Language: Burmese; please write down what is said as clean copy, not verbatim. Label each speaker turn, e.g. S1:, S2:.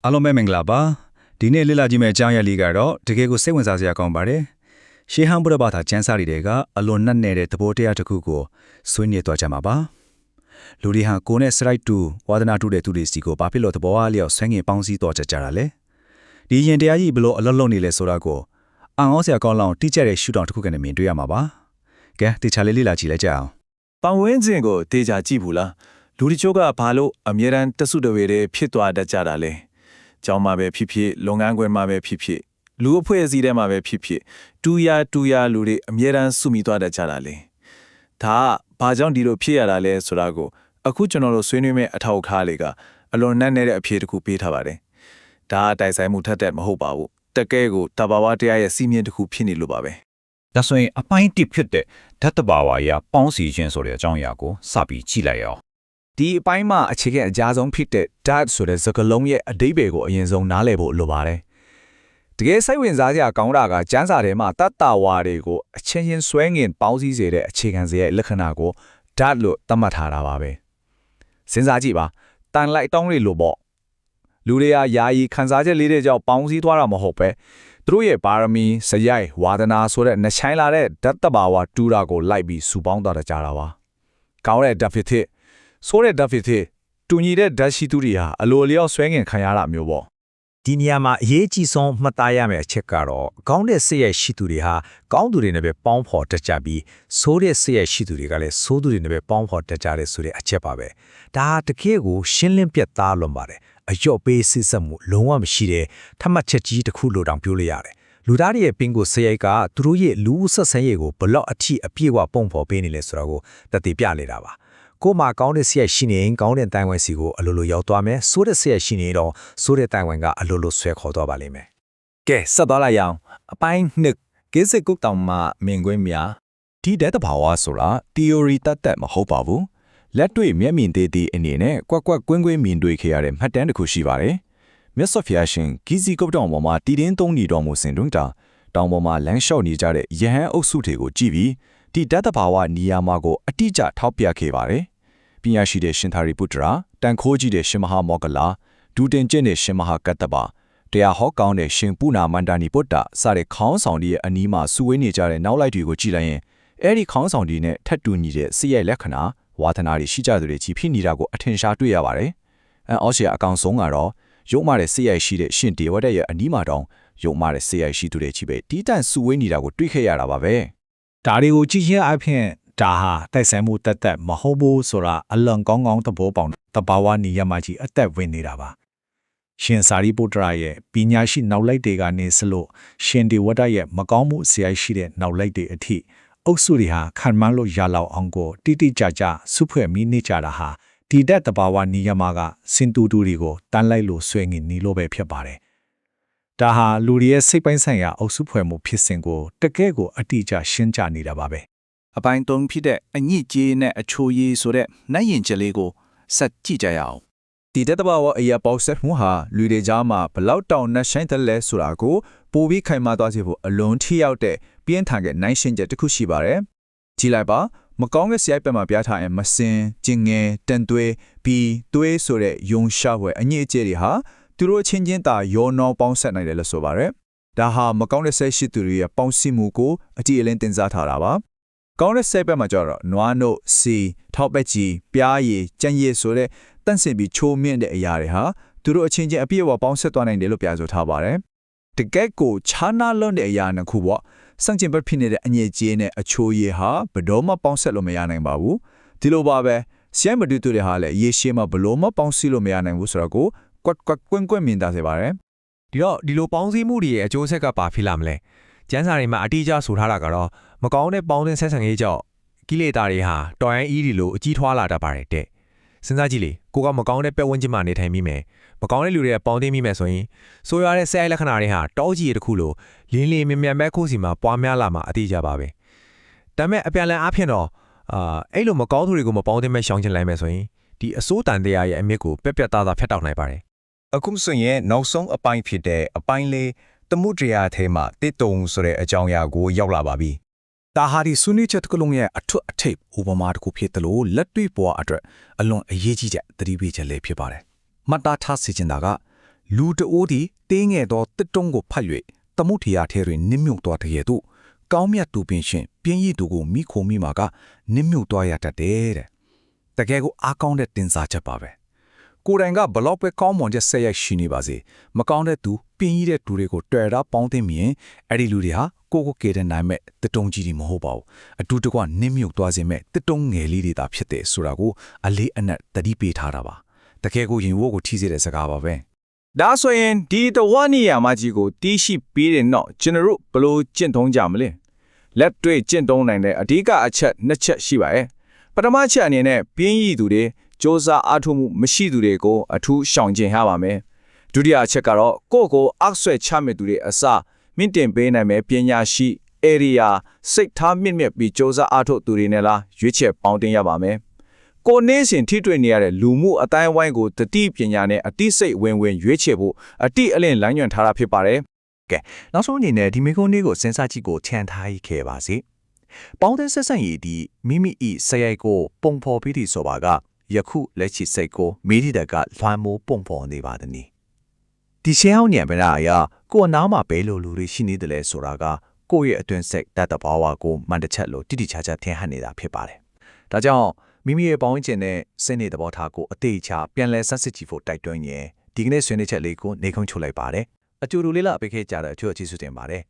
S1: အားလုံးပဲမင်္ဂလာပါဒီနေ့လေ့လာကြည့်မယ့်အကြောင်းအရာလေးကတော့တကယ်ကိုစိတ်ဝင်စားစရာကောင်းပါတယ်ရှေးဟန်ဗုဒ္ဓဘာသာကျမ်းစာတွေကအလွန်နှက်နေတဲ့သဘောတရားတစ်ခုကိုဆွေးနွေးသွားကြမှာပါလူတွေဟာကိုယ်နဲ့စရိုက်တူဝါဒနာတူတဲ့သူတွေစီကိုဘာဖြစ်လို့သဘောအားလျောက်ဆွဲငင်ပေါင်းစည်းသွားကြတာလဲဒီရင်တရားကြီးဘလို့အလွတ်လုံးနေလဲဆိုတာကိုအံ့ဩစရာကောင်းလောက်တိကျတဲ့ရှုထောင့်တစ်ခုကနေမြင်တွေ့ရမှာပါကဲတေချာလေးလေ့လာကြည့်လိုက်ကြအောင်
S2: ပတ်ဝန်းကျင်ကိုတေချာကြည့်ဘူးလားလူတချို့ကဘာလို့အမြဲတမ်းတဆုတဝေတွေဖြစ်သွားတတ်ကြတာလဲကျောင်းမှာပဲဖြစ်ဖြစ်လုပ်ငန်းခွင်မှာပဲဖြစ်ဖြစ်လူအဖွဲ့အစည်းထဲမှာပဲဖြစ်ဖြစ်တူရလူတွေအမြဲတမ်းစုမိသွားတတ်ကြတာလေဒါကဘာကြောင့်ဒီလိုဖြစ်ရတာလဲဆိုတာကိုအခုကျွန်တော်တို့ဆွေးနွေးမယ့်အထောက်အထားတွေကအလွန်နှံ့နေတဲ့အဖြေတစ်ခုပေးထားပါတယ်ဒါကတိုက်ဆိုင်မှုထက်တဲ့မဟုတ်ပါဘူးတကယ်ကိုတဘာဝတရားရဲ့စီးမြင်တစ်ခုဖြစ်နေလို့ပါပဲ
S3: ဒါဆိုရင်အပိုင်းတစ်ဖြစ်တဲ့ဓာတ်တဘာဝရာပေါင်းစီခြင်းဆိုတဲ့အကြောင်းအရာကိုစပြီးကြည့်လိုက်အောင်
S2: ဒီအပိုင်းမှာအခြေခံအကြဆုံးဖြစ်တဲ့ dot ဆိုတဲ့စကားလုံးရဲ့အဓိပ္ပာယ်ကိုအရင်ဆုံးနားလည်ဖို့လိုပါတယ်တကယ်စိတ်ဝင်စားစရာကောင်းတာကကျမ်းစာထဲမှာတတ္တဝါတွေကိုအချင်းချင်းဆွဲငင်ပေါင်းစည်းစေတဲ့အခြေခံစရဲ့လက္ခဏာကို dot လို့သတ်မှတ်ထားတာပါပဲစဉ်းစားကြည့်ပါတန်လိုက်တောင်းလေးလို့ပေါ့လူတွေကယာယီခံစားချက်လေးတွေကြောင့်ပေါင်းစည်းသွားတာမဟုတ်ပဲသူတို့ရဲ့ပါရမီစရိုက်ဝါဒနာဆိုတဲ့နှချိုင်းလာတဲ့ဓာတ်တဘာဝတူတာကိုလိုက်ပြီးစုပေါင်းသွားကြတာပါကောင်းတဲ့ဓာတ်ဖြစ်ဖြစ်ဆိုတဲ့ဓာတ်ဖြစ်ဖြစ်တူညီတဲ့ဓာတ်ရှိသူတွေဟာအလိုလျောက်ဆွဲငင်ခံရတာမျိုးပေါ့ဒ
S3: ီနေရာမှာအရေးကြီးဆုံးမှတ်သားရမယ့်အချက်ကတော့ကောင်းတဲ့စိတ်ရဲ့ရှိသူတွေဟာကောင်းသူတွေနဲ့ပဲပေါင်းဖော်တတ်ကြပြီးဆိုးတဲ့စိတ်ရဲ့ရှိသူတွေကလည်းဆိုးသူတွေနဲ့ပဲပေါင်းဖော်တတ်ကြတဲ့ဆိုတဲ့အချက်ပါပဲဒါဟာတကယ်ကိုရှင်းလင်းပြတ်သားလွန်ပါတယ်အယော့ပေးစစ်ဆက်မှုလုံးဝမရှိတဲ့ထမှတ်ချက်ကြီးတစ်ခုလိုတောင်ပြောလို့ရတယ်လူသားတွေရဲ့ပင်ကိုစရိုက်ကသူတို့ရဲ့လူဦးဆက်ဆံရေးကိုဘလော့အထိအပြည့်အဝပုံဖော်ပေးနေလဲဆိုတော့ကိုတတိပြနေတာပါကိုမှကောင်းတဲ့ဆရာရှိနေရင်ကောင်းတဲ့တိုင်ဝမ်စီကိုအလိုလိုရောက်သွားမယ်ဆိုးတဲ့ဆရာရှိနေတော့ဆိုးတဲ့တိုင်ဝမ်ကအလိုလိုဆွဲခေါ်သွားပါလိမ့်မယ်
S2: ကဲဆက်သွားလိုက်ရအောင်အပိုင်းနှစ်ကိစ္စကုတ်တောင်မှမြင်ကွင်းများ
S4: ဒီဓာတ်တဘာဝဆိုတာ theory တတ်မဟုတ်ပါဘူးလက်တွေ့မျက်မြင်သေးသည့်အနေနဲ့ကွက်ကွင်းမြင်တွေ့ခဲ့ရတဲ့မှတ်တမ်းတစ်ခုရှိပါတယ်မြတ်စွာဘုရားရှင်ဂီဇီကုတ်တောင်ပေါ်မှာတည်တင်းသုံးနေတော်မူစဉ်တွင်တောင်ပေါ်မှာလမ်းလျှောက်နေကြတဲ့ယဟန်အုပ်စုတွေကိုကြည့်ပြီးဒီဓာတ်တဘာဝနေရာမှာကိုအတိအကျထောက်ပြခဲ့ပါတယ်ပညာရှိတဲ့ရှင်သာရိပုတ္တရာတန်ခိုးကြီးတဲ့ရှင်မဟာမောဂလာဒူတင်ကျင့်တဲ့ရှင်မဟာကတ္တပတရားဟောကောင်းတဲ့ရှင်ပုဏ္ဏမန္တနီပုတ္တစတဲ့ခေါင်းဆောင်တွေရဲ့အနီးမှာစုဝေးနေကြတဲ့နောက်လိုက်တွေကိုကြည့်လိုက်ရင်အဲ့ဒီခေါင်းဆောင်တွေနဲ့ထပ်တူညီတဲ့စိတ်ရဲ့လက္ခဏာဝါသနာတွေရှိကြသူတွေကြီးဖြစ်နေတာကိုအထင်ရှားတွေ့ရပါတယ်အော်ရှီအကောင်ဆုံးကတော့ရုံမာတဲ့စိတ်ရိုက်ရှိတဲ့ရှင်ဒေဝဒတ်ရဲ့အနီးမှာတောင်ရုံမာတဲ့စိတ်ရိုက်ရှိသူတွေကြီးပဲတီးတန့်စုဝေးနေတာကိုတွေ့ခဲ့ရတာပါပဲဒ
S3: ါတွေကိုကြည့်ချင်းအဖြစ်ဒါဟာတိုက်ဆိုင်မှုတက်မဟုတ်ဘူးဆိုတာအလွန်ကောင်းသဘောပေါက်တဘာဝနိယမကြီးအသက်ဝင်နေတာပါရှင်စာရိပုတ္တရာရဲ့ပညာရှိနောက်လိုက်တွေကနေစလို့ရှင်ဒီဝဒရဲ့မကောင်းမှုဆရာရှိတဲ့နောက်လိုက်တွေအထိအုပ်စုတွေဟာခံမှန်းလို့ရလောက်အောင်ကိုတိကျကျစုဖွဲ့မိနေကြတာဟာဒီတဲ့တဘာဝနိယမကစင်တူတူတွေကိုတန်းလိုက်လို့ဆွဲငင်နေလို့ပဲဖြစ်ပါတယ်ဒါဟာလူတွေရဲ့စိတ်ပိုင်းဆိုင်ရာအုပ်စုဖွဲ့မှုဖြစ်စဉ်ကိုတကယ်ကိုအတိအကျရှင်းကြနေတာပါပဲ
S2: အပိုင်းသုံးဖြစ်တဲ့အညစ်ကြေးနဲ့အချိုရည်ဆိုတဲ့နှက်ရင်ချက်လေးကိုဆက်ကြည့်ကြရအောင်ဒီတဲ့တဘာဝအရာပေါဆက်မှုဟာလူတွေကြားမှာဘလောက်တောင်နှက်ဆိုင်တယ်လဲဆိုတာကိုပိုပြီးခိုင်မာသွားစေဖို့အလွန်ထိရောက်တဲ့ပြင်းထန်တဲ့နိုင်ရှင်းချက်တစ်ခုရှိပါတယ်ကြည့်လိုက်ပါမကောင်းတဲ့ဆရိုက်ပတ်မှာပြထားရင်မစင်ကျင်ငယ်တန်သွေးပြီးသွေးဆိုတဲ့ယုံရှားဝဲအညစ်အကြေးတွေဟာသူတို့ချင်းချင်းသာရောနှောပေါင်းဆက်နိုင်တယ်လို့ဆိုပါတယ်ဒါဟာမကောင်းတဲ့ဆက်ရှိသူတွေရဲ့ပေါင်းစည်းမှုကိုအကြည့်အလင်းတင်စားထားတာပါကောင်းတဲ့စိတ်ဘက်မှာကျတော့နွားနို့စီထောက်ပက်ကြီးပြားရည်ကြံ့ရည်ဆိုတဲ့တန့်စင်ပြီးချိုးမြင့်တဲ့အရာတွေဟာသူတို့အချင်းချင်းအပြည့်အဝပေါင်းဆက်သွားနိုင်တယ်လို့ပြဆိုထားပါတယ်တကယ့်ကိုခြားနားလွန်းတဲ့အရာနှစ်ခုပေါ့စန့်ကျင်ဘက်ဖြစ်နေတဲ့အညစ်အကြေးနဲ့အချိုရည်ဟာဘယ်တော့မှပေါင်းဆက်လို့မရနိုင်ပါဘူးဒီလိုပါပဲဆရာမတူတူတွေဟာလည်းရေရှည်မှာဘလို့မှပေါင်းစည်းလို့မရနိုင်ဘူးဆိုတော့ကိုကွက်မြင်တာစေပါတယ်ဒ
S5: ီလိုပေါင်းစည်းမှုတွေရဲ့အကျိုးဆက်ကဘာဖြစ်လာမလဲကျန်းစာတွေမှာအတိအကျဆိုထားတာကတော့မကောင်းတဲ့ပေါင်းသင်းဆက်ဆံရေးကြောင့်ကိလေသာတွေဟာတော်ရန်အီးဒီလိုအကြီးထွားလာတတ်ပါတယ်တဲ့စဉ်းစားကြည့်လေကိုကမကောင်းတဲ့ပတ်ဝန်းကျင်မှာနေထိုင်မိမယ်မကောင်းတဲ့လူတွေကပေါင်းသင်းမိမယ်ဆိုရင်ဆိုရတဲ့ဆက်ရိုက်လက္ခဏာတွေဟာတောကြီးတစ်ခုလိုလင်းမြန်မဲ့ခိုးစီမှာပွားများလာမှာအတိအကျပါပဲဒါပေမဲ့အပြန်လန်အားဖြင့်တော့အဲ့လိုမကောင်းသူတွေကိုမပေါင်းသင်းမဲ့ရှောင်ကျဉ်လိုက်မယ်ဆိုရင်ဒီအစိုးတန်တရားရဲ့အမြင့်ကိုပြတ်သားဖျက်တောက်နိုင်ပါတယ်
S4: အခုဆိုရင်နောက်ဆုံးအပိုင်းဖြစ်တဲ့အပိုင်းလေးတမှုတရားထဲမှာတစ်တုံဆိုတဲ့အကြောင်းအရာကိုရောက်လာပါပြီဒ
S2: ါဟာဒီဆွေးနွေးချက်တစ်ခုလုံးရဲ့အထွတ်အထိပ်ဥပမာတစ်ခုဖြစ်တယ်လို့လက်တွေ့ပေါ်အတွက်အလွန်အရေးကြီးတဲ့သတိပေးချက်လေးဖြစ်ပါတယ်မှတ်သားထားစေချင်တာက လူတအိုးဒီတင်းငယ်သောတစ်တုံးကိုဖတ်၍သမုတ်ထရာထဲတွင်နစ်မြုပ်သွားတဲ့သို့ကောင်းမြတ်သူပင်ရှင်ပြင်းရည်သူကိုမိခိုမိမှာကနစ်မြုပ်သွားရတတ်တယ်တဲ့တကယ်ကိုအားကောင်းတဲ့တင်စားချက်ပါပဲကိုယ်တိုင်ကဘလောက်ပဲကောင်းမွန်ချက်ဆက်ရိုက်ရှိနေပါစေမကောင်းတဲ့သူပြင်းရည်တဲ့သူတွေကိုတွေ့တာပေါင်းသိမြင်အဲ့ဒီလူတွေဟာကိုကေတဲ့နိုင်မဲ့တစ်တုံးကြီးတွေမဟုတ်ပါဘူးအတူတကွနစ်မြုပ်သွားစေမဲ့တစ်တုံးငယ်လေးတွေသာဖြစ်တယ်ဆိုတာကိုအလေးအနက်သတိပေးထားတာပါတကယ်ကိုရင်ဝိုးကိုထိစေတဲ့စကားပါပဲဒါဆိုရင်ဒီတဝနီယာမကြီးကိုတီးရှိပြီးတဲ့နောက်ကျွန်တော်တို့ဘယ်လိုကျင့်သုံးကြမလဲလက်တွေ့ကျင့်သုံးနိုင်တဲ့အဓိကအချက်နှစ်ချက်ရှိပါရဲ့ပထမချက်အနေနဲ့ပြင်းရည်သူတွေစ조사အားထုတ်မှုမရှိသူတွေကိုအထူးရှောင်ကျဉ်ရပါမယ်ဒုတိယအချက်ကတော့ကိုအောက်ဆွဲချမဲ့သူတွေအစမြင့်တင်ပေးနိုင်မဲ့ပညာရှိ area စိတ်ထားမြင့်မြတ်ပြီးစ조사အားထုတ်သူတွေနဲ့လားရွေးချယ်ပေါင်းတင်ရပါမယ်ကိုနေစဉ်ထိတွေ့နေရတဲ့လူမှုအတိုင်းဝိုင်းကိုတတိပညာနဲ့အတိစိတ်ဝင်ရွေးချယ်ဖို့အတိအလင်းလမ်းညွှန်ထားတာဖြစ်ပါတယ်
S3: ကဲနောက်ဆုံးအနေနဲ့ဒီမေကွန်လေးကိုစဉ်းစားကြည့်ကိုခြံထားခဲ့ပါစေပေါင်းတဲ့ဆက်ဆံရေးဒီမိမိဤဆရိုက်ကိုပုံဖော်ပြီးဒီဆိုပါကယခုလက်ချီစိတ်ကိုမိဒီတကလွှမ်းမိုးပုံဖော်နေပါသည်ဒီရှင်းအောင်ညံပနာအရာကိုအနားမှာဘဲလိုလူတွေရှိနေတယ်လဲဆိုတာကကိုယ့်ရဲ့အတွင်းစိတ်တတ်တဘာဝကိုမှန်တစ်ချက်လို့တိတိကျကျထင်ဟပ်နေတာဖြစ်ပါတယ်ဒါကြောင့်မိမိရဲ့ပေါင်းကျင်တဲ့စိတ်နေသဘောထားကိုအသေးချပြန်လဲဆက်စစ်ကြည့်ဖို့တိုက်တွန်းရင်ဒီကနေ့ဆွေးနွေးချက်လေးကိုနေခုံးချုပ်လိုက်ပါတယ်အကျိုးတူလေးလာပေးခဲ့ကြတဲ့အထူးအကျေးဇူးတင်ပါတယ်